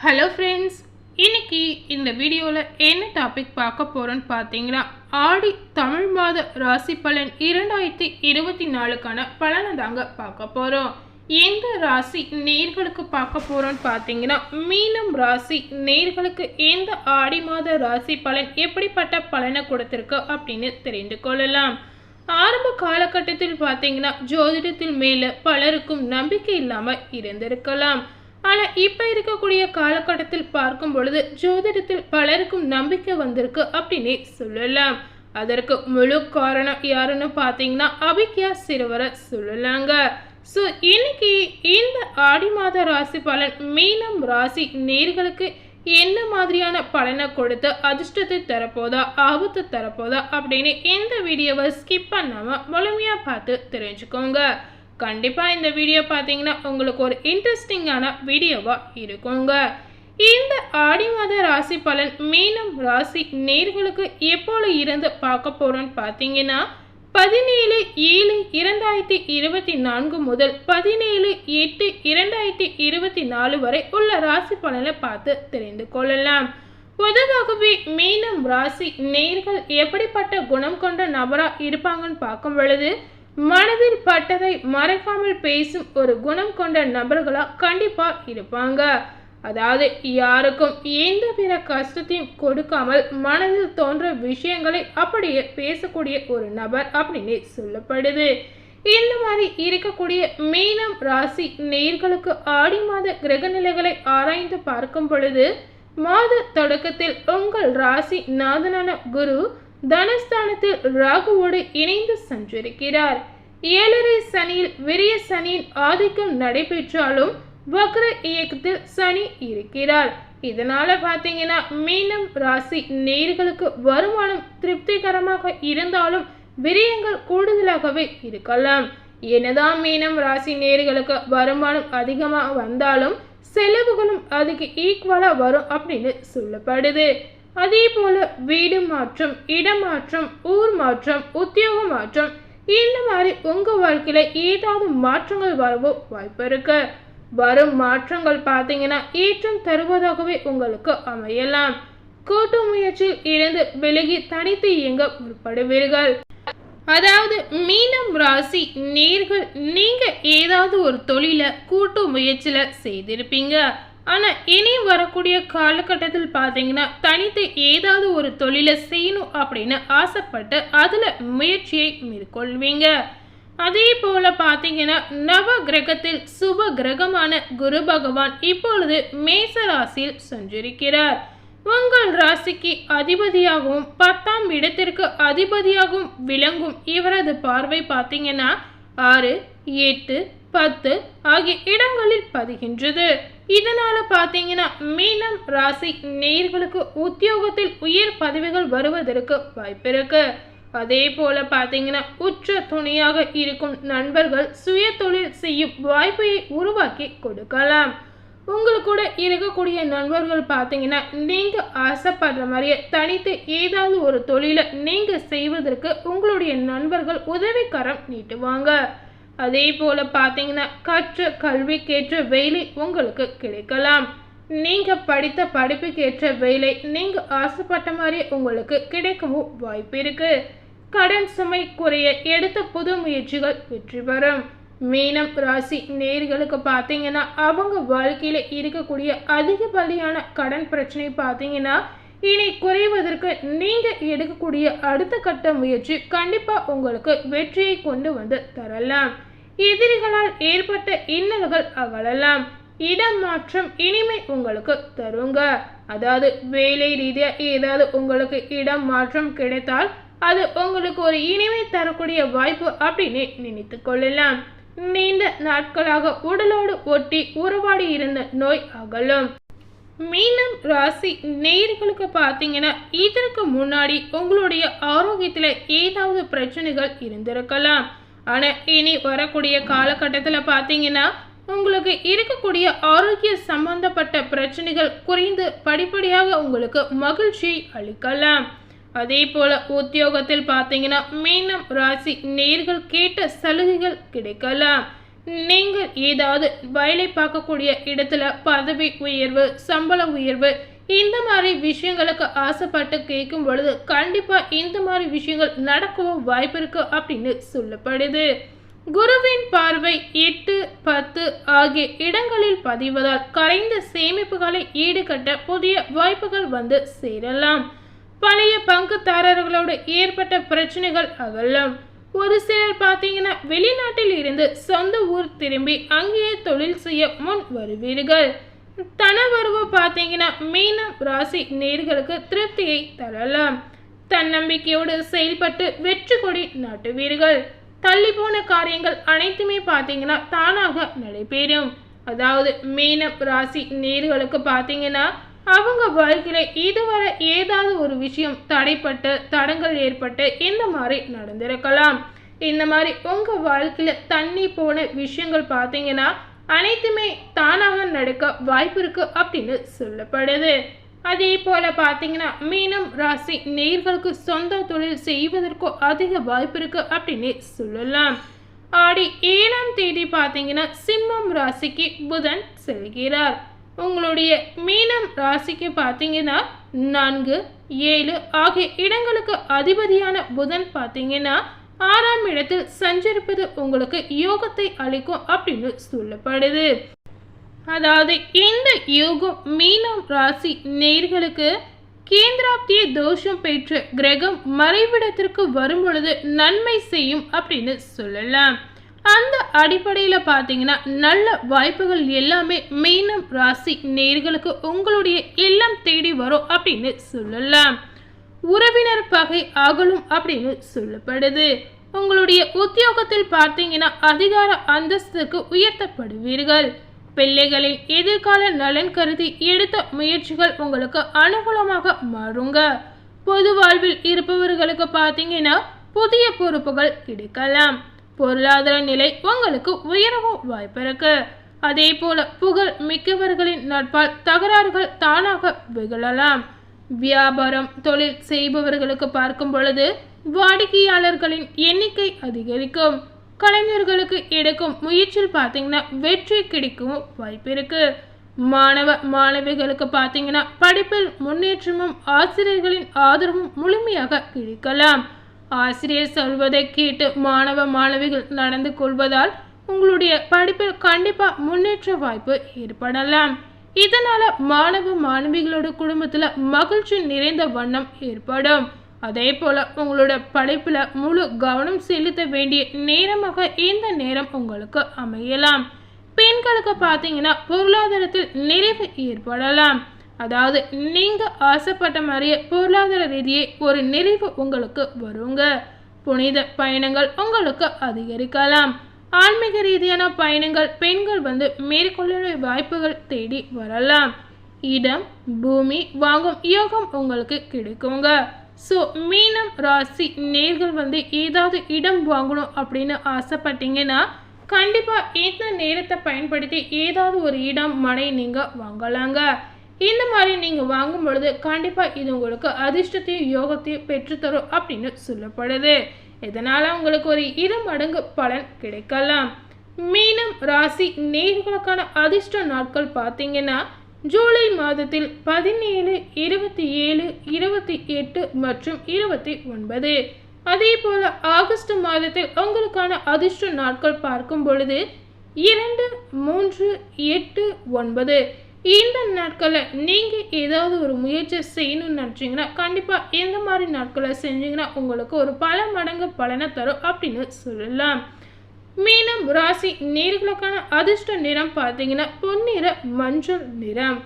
Hello friends, இன்னைக்கு இந்த வீடியோவில் என்ன டாபிக் பார்க்க போகிறோன்னு பார்த்தீங்கன்னா, ஆடி தமிழ் மாத ராசி பலன் 2024க்கான பலனை தாங்க பார்க்க போகிறோம். எந்த ராசி நேர்களுக்கு பார்க்க போகிறோன்னு பார்த்தீங்கன்னா, மீனம் ராசி நேர்களுக்கு எந்த ஆடி மாத ராசி பலன் எப்படிப்பட்ட பலனை கொடுத்துருக்கு அப்படின்னு தெரிந்து கொள்ளலாம். ஆரம்ப காலகட்டத்தில் பார்த்தீங்கன்னா, ஜோதிடத்தில் மேலே பலருக்கும் நம்பிக்கை இல்லாமல் இருந்திருக்கலாம். ஆனால் இப்போ இருக்கக்கூடிய காலகட்டத்தில் பார்க்கும் பொழுது ஜோதிடத்தில் பலருக்கும் நம்பிக்கை வந்திருக்கு அப்படின்னே சொல்லலாம். அதற்கு முழு காரணம் யாருன்னு பார்த்தீங்கன்னா, அபிக்யா சிறுவரை சொல்லலாங்க. ஸோ இன்னைக்கு இந்த ஆடி மாத ராசி பலன் மீனம் ராசி நேர்களுக்கு என்ன மாதிரியான பலனை கொடுத்து அதிர்ஷ்டத்தை தரப்போதா ஆபத்து தரப்போதா அப்படின்னு இந்த வீடியோவை ஸ்கிப் பண்ணாமல் முழுமையாக பார்த்து தெரிஞ்சுக்கோங்க. கண்டிப்பாக இந்த வீடியோ பார்த்தீங்கன்னா உங்களுக்கு ஒரு இன்ட்ரெஸ்டிங்கான வீடியோவாக இருக்குங்க. இந்த ஆடி மாத ராசி பலன் மீனம் ராசி நேர்களுக்கு எப்போது இருந்து பார்க்க போகிறோன்னு பார்த்தீங்கன்னா, 17/7/2024 முதல் 17/8/2024 வரை உள்ள ராசி பலனை பார்த்து தெரிந்து கொள்ளலாம். பொதுவாகவே மீனம் ராசி நேர்கள் எப்படிப்பட்ட குணம் கொண்ட நபராக இருப்பாங்கன்னு பார்க்கும் பொழுது, மனதில் பட்டதை மறைக்காமல் பேசும் ஒரு குணம் கொண்ட நபர்களாக கண்டிப்பாக இருப்பாங்க. அதாவது யாருக்கும் எந்தவித கஷ்டத்தையும் கொடுக்காமல் மனதில் தோன்ற விஷயங்களை அப்படியே பேசக்கூடிய ஒரு நபர் அப்படின்னு சொல்லப்படுது. இந்த மாதிரி இருக்கக்கூடிய மீனம் ராசி நேர்களுக்கு ஆடி மாத கிரக நிலைகளை ஆராய்ந்து பார்க்கும் பொழுது, மாத தொடக்கத்தில் உங்கள் ராசி நாதனான குரு தனஸ்தானத்தில் ராகுவோடு இணைந்து சஞ்சரிக்கிறார். 7.5 சனியில் விரிய சனியின் ஆதிக்கம் நடைபெற்றாலும் வக்ர இயக்கத்தில் சனி இருக்கிறார். இதனால பார்த்தீங்கன்னா, மீனம் ராசி நேர்களுக்கு வருமானம் திருப்திகரமாக இருந்தாலும் விரயங்கள் கூடுதலாகவே இருக்கலாம். என்னதான் மீனம் ராசி நேர்களுக்கு வருமானம் அதிகமாக வந்தாலும் செலவுகளும் அதுக்கு ஈக்குவலாக வரும் அப்படின்னு சொல்லப்படுது. அதே போல வீடு மாற்றம், இடமாற்றம், ஊர் மாற்றம், உத்தியோக மாற்றம், இந்த மாதிரி உங்கள் வாழ்க்கையில் ஏதாவது மாற்றங்கள் வரவோ வாய்ப்பு இருக்கு. வரும் மாற்றங்கள் பார்த்தீங்கன்னா ஏற்றம் தருவதாகவே உங்களுக்கு அமையலாம். கூட்டு முயற்சியில் இருந்து விலகி தனித்து இயங்க முற்படுவீர்கள். அதாவது மீனம் ராசி நேர்கள் நீங்கள் ஏதாவது ஒரு தொழிலை கூட்டு முயற்சியில் செய்திருப்பீங்க. ஆனால் இனி வரக்கூடிய காலகட்டத்தில் பார்த்தீங்கன்னா, தனித்து ஏதாவது ஒரு தொழிலை செய்யணும் அப்படின்னு ஆசைப்பட்டு அதில் முயற்சியை மேற்கொள்வீங்க. அதே போல் பார்த்தீங்கன்னா, நவ கிரகத்தில் சுப கிரகமான குரு பகவான் இப்பொழுது மேச ராசியில் சஞ்சரிக்கிறார். உங்கள் ராசிக்கு அதிபதியாகவும் 10ஆம் இடத்திற்கு அதிபதியாகவும் விளங்கும் இவரது பார்வை பார்த்தீங்கன்னா 6, 8, 10 ஆகிய இடங்களில் பதிகின்றது. இதனால பார்த்தீங்கன்னா, மீனம் ராசி நேயர்களுக்கு உத்தியோகத்தில் உயர் பதவிகள் வருவதற்கு வாய்ப்பு இருக்கு. அதே போல பார்த்தீங்கன்னா, உற்ற துணையாக இருக்கும் நண்பர்கள் சுய தொழில் செய்யும் வாய்ப்பை உருவாக்கி கொடுக்கலாம். உங்களுக்கு கூட இருக்கக்கூடிய நண்பர்கள் பார்த்தீங்கன்னா, நீங்கள் ஆசைப்படுற மாதிரியே தனித்து ஏதாவது ஒரு தொழிலை நீங்கள் செய்வதற்கு உங்களுடைய நண்பர்கள் உதவிக்கரம் நீட்டுவாங்க. அதே போல் பார்த்தீங்கன்னா, கற்ற கல்விக்கேற்ற வேலை உங்களுக்கு கிடைக்கலாம். நீங்கள் படித்த படிப்புக்கேற்ற வேலை நீங்கள் ஆசைப்பட்ட மாதிரி உங்களுக்கு கிடைக்கவும் வாய்ப்பு இருக்குது. கடன் சுமை குறைய எடுத்த புது முயற்சிகள் வெற்றி பெறும். மீனம் ராசி நேர்களுக்கு பார்த்தீங்கன்னா, அவங்க வாழ்க்கையில் இருக்கக்கூடிய அதிகப்படியான கடன் பிரச்சனை பார்த்தீங்கன்னா இனி குறைவதற்கு நீங்கள் எடுக்கக்கூடிய அடுத்த கட்ட முயற்சி கண்டிப்பாக உங்களுக்கு வெற்றியை கொண்டு வந்து தரலாம். எதிரிகளால் ஏற்பட்ட இன்னல்கள் அகலலாம். இடம் மாற்றம் இனிமை உங்களுக்கு தருங்க. அதாவது வேலை ரீதியாக ஏதாவது உங்களுக்கு இடம் மாற்றம் கிடைத்தால் அது உங்களுக்கு ஒரு இனிமை தரக்கூடிய வாய்ப்பு அப்படின்னு நினைத்து கொள்ளலாம். நீண்ட நாட்களாக உடலோடு ஒட்டி உறவாடி இருந்த நோய் அகலும். மீனம் ராசி நேயர்களுக்கு பார்த்தீங்கன்னா, இதற்கு முன்னாடி உங்களுடைய ஆரோக்கியத்தில் ஏதாவது பிரச்சனைகள் இருந்திருக்கலாம். ஆனால் இனி வரக்கூடிய காலகட்டத்தில் பார்த்தீங்கன்னா, உங்களுக்கு இருக்கக்கூடிய ஆரோக்கிய சம்பந்தப்பட்ட பிரச்சனைகள் குறைந்து படிப்படியாக உங்களுக்கு மகிழ்ச்சியை அளிக்கலாம். அதே போல் உத்தியோகத்தில் பார்த்தீங்கன்னா, மீனம் ராசி நேயர்கள் கேட்ட சலுகைகள் கிடைக்கலாம். நீங்கள் ஏதாவது வேலை பார்க்கக்கூடிய இடத்துல பதவி உயர்வு, சம்பள உயர்வு இந்த மாதிரி விஷயங்களுக்கு ஆசைப்பட்டு கேட்கும் பொழுது கண்டிப்பா இந்த மாதிரி விஷயங்கள் நடக்கவும் வாய்ப்பு இருக்கு அப்படின்னு சொல்லப்படுது. குருவின் பார்வை 8, 10 ஆகிய இடங்களில் பதிவதால் கரைந்த சேமிப்புகளை ஈடுகட்ட புதிய வாய்ப்புகள் வந்து சேரலாம். பழைய பங்குதாரர்களோடு ஏற்பட்ட பிரச்சனைகள் அகலும். ஒரு சிலர் பார்த்தீங்கன்னா வெளிநாட்டில் இருந்து சொந்த ஊர் திரும்பி அங்கேயே தொழில் செய்ய முன் வருவீர்கள். தனவரவு பார்த்தீங்கன்னா மீனம் ராசி நேர்களுக்கு திருப்தியை தரலாம். தன்னம்பிக்கையோடு செயல்பட்டு வெற்றி கொடி நாட்டுவீர்கள். தள்ளி போன காரியங்கள் அனைத்துமே பார்த்தீங்கன்னா தானாக நடைபெறும். அதாவது மீனம் ராசி நேர்களுக்கு பார்த்தீங்கன்னா அவங்க வாழ்க்கையில இதுவரை ஏதாவது ஒரு விஷயம் தடைப்பட்டு தடங்கள் ஏற்பட்டு இந்த மாதிரி நடந்திருக்கலாம். இந்த மாதிரி உங்க வாழ்க்கையில தண்ணி போன விஷயங்கள் பார்த்தீங்கன்னா அனைத்துமே தானாக நடக்க வாய்ப்பு இருக்கு அப்படின்னு சொல்லப்படுது. அதே போல பார்த்தீங்கன்னா மீனம் ராசி நேர்களுக்கு சொந்த தொழில் செய்வதற்கு அதிக வாய்ப்பு இருக்கு அப்படின்னு சொல்லலாம். ஆடி 7ஆம் தேதி பார்த்தீங்கன்னா சிம்மம் ராசிக்கு புதன் செல்கிறார். உங்களுடைய மீனம் ராசிக்கு பார்த்தீங்கன்னா 4, 7 ஆகிய இடங்களுக்கு அதிபதியான புதன் பார்த்தீங்கன்னா 6ஆம் இடத்தில் சஞ்சரிப்பது உங்களுக்கு யோகத்தை அளிக்கும் அப்படின்னு சொல்லப்படுது. அதாவது இந்த யோகம் மீனம் ராசி நேர்களுக்கு கேந்திராப்திய தோஷம் பெற்ற கிரகம் மறைவிடத்திற்கு வரும் பொழுது நன்மை செய்யும் அப்படின்னு சொல்லலாம். அந்த அடிப்படையில் பார்த்தீங்கன்னா நல்ல வாய்ப்புகள் எல்லாமே மீனம் ராசி நேர்களுக்கு உங்களுடைய இல்லம் தேடி வரும் அப்படின்னு சொல்லலாம். உறவினர் பகை அகலும் அப்படின்னு சொல்லப்படுது. உங்களுடைய உத்தியோகத்தில் பார்த்தீங்கன்னா அதிகார அந்தஸ்துக்கு உயர்த்தப்படுவீர்கள். பிள்ளைகளின் எதிர்கால நலன் கருதி எடுத்த முயற்சிகள் உங்களுக்கு அனுகூலமாக மாறுங்க. பொது வாழ்வில் இருப்பவர்களுக்கு பார்த்தீங்கன்னா புதிய பொறுப்புகள் கிடைக்கலாம். பொருளாதார நிலை உங்களுக்கு உயரவும் வாய்ப்பு இருக்கு. அதே போல புகழ் மிக்கவர்களின் நட்பால் தகராறுகள் தானாக வெகுளலாம். வியாபாரம் தொழில் செய்பவர்களுக்கு பார்க்கும் பொழுது வாடிக்கையாளர்களின் எண்ணிக்கை அதிகரிக்கும். கலைஞர்களுக்கு எடுக்கும் முயற்சியில் பார்த்தீங்கன்னா வெற்றி கிடைக்கும் வாய்ப்பு இருக்கு. மாணவ மாணவிகளுக்கு பார்த்தீங்கன்னா படிப்பில் முன்னேற்றமும் ஆசிரியர்களின் ஆதரவும் முழுமையாக கிடைக்கலாம். ஆசிரியர் சொல்வதை கேட்டு மாணவ மாணவிகள் நடந்து கொள்வதால் உங்களுடைய படிப்பில் கண்டிப்பா முன்னேற்ற வாய்ப்பு ஏற்படலாம். இதனால மாணவ மாணவிகளோட குடும்பத்துல மகிழ்ச்சி நிறைந்த வண்ணம் ஏற்படும். அதே போல உங்களோட படிப்புல முழு கவனம் செலுத்த வேண்டிய நேரமாக இந்த நேரம் உங்களுக்கு அமையலாம். பெண்களுக்கு பார்த்தீங்கன்னா பொருளாதாரத்தில் நிறைவு ஏற்படலாம். அதாவது நீங்க ஆசைப்பட்ட மாதிரியே பொருளாதார ரீதியே ஒரு நிறைவு உங்களுக்கு வருங்க. புனித பயணங்கள் உங்களுக்கு அதிகரிக்கலாம். ஆன்மீக ரீதியான பயணங்கள் பெண்கள் வந்து மேற்கொள்ள வாய்ப்புகள் தேடி வரலாம். இடம் பூமி வாங்கும் யோகம் உங்களுக்கு கிடைக்குங்க. ஸோ மீனம் ராசி நேர்கள் வந்து ஏதாவது இடம் வாங்கணும் அப்படின்னு ஆசைப்பட்டீங்கன்னா கண்டிப்பாக இந்த நேரத்தை பயன்படுத்தி ஏதாவது ஒரு இடம் மனை நீங்கள் வாங்கலாங்க. இந்த மாதிரி நீங்கள் வாங்கும் பொழுது கண்டிப்பாக இது உங்களுக்கு அதிர்ஷ்டத்தையும் யோகத்தையும் பெற்றுத்தரும் அப்படின்னு சொல்லப்படுது. இதனால் உங்களுக்கு ஒரு 2 மடங்கு பலன் கிடைக்கலாம். மீனம் ராசி நேர்களுக்கான அதிர்ஷ்ட நாட்கள் பார்த்தீங்கன்னா ஜூலை மாதத்தில் 17, 27, 28 மற்றும் 29. அதே போல ஆகஸ்ட் மாதத்தில் உங்களுக்கான அதிர்ஷ்ட நாட்கள் பார்க்கும் பொழுது 2, 3, 8, 9. இந்த நாட்களில் நீங்கள் ஏதாவது ஒரு முயற்சி செய்யணும்னு நினச்சிங்கன்னா கண்டிப்பாக இந்த மாதிரி நாட்களை செஞ்சீங்கன்னா உங்களுக்கு ஒரு பல மடங்கு பலனை தரும் அப்படின்னு சொல்லலாம். மீனம் ராசி நேர்களுக்கான அதிர்ஷ்ட நிறம் பார்த்தீங்கன்னா பொன்னிற மஞ்சள் நிறம்.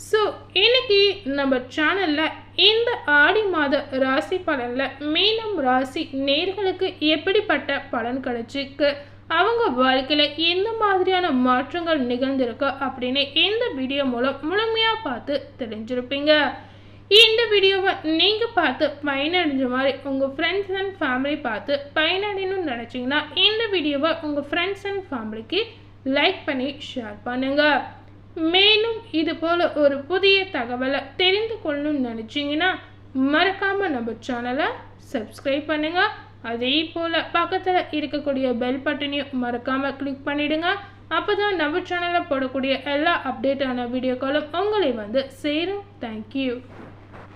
ஸோ இன்னைக்கு நம்ம சேனலில் இந்த ஆடி மாத ராசி பலனில் மீனம் ராசி நேர்களுக்கு எப்படிப்பட்ட பலன் கிடைச்சிருக்கு, அவங்க வாழ்க்கையில் எந்த மாதிரியான மாற்றங்கள் நிகழ்ந்திருக்கு அப்படின்னு இந்த வீடியோ மூலம் முழுமையாக பார்த்து தெரிஞ்சிருப்பீங்க. இந்த வீடியோவை நீங்கள் பார்த்து பயனடைஞ்ச மாதிரி உங்கள் ஃப்ரெண்ட்ஸ் அண்ட் ஃபேமிலி பார்த்து பயனடையணும்னு நினச்சிங்கன்னா இந்த வீடியோவை உங்கள் ஃப்ரெண்ட்ஸ் அண்ட் ஃபேமிலிக்கு லைக் பண்ணி ஷேர் பண்ணுங்கள். மேலும் இது போல் ஒரு புதிய தகவலை தெரிந்து கொள்ளணும்னு நினச்சிங்கன்னா மறக்காமல் நம்ம சேனலை சப்ஸ்கிரைப் பண்ணுங்கள். அதே போல் பக்கத்தில் இருக்கக்கூடிய பெல் பட்டனையும் மறக்காமல் கிளிக் பண்ணிவிடுங்க. அப்போ தான் நம்ம சேனலில் போடக்கூடிய எல்லா அப்டேட்டான வீடியோக்களும் உங்களை வந்து சேரும். தேங்க்யூ.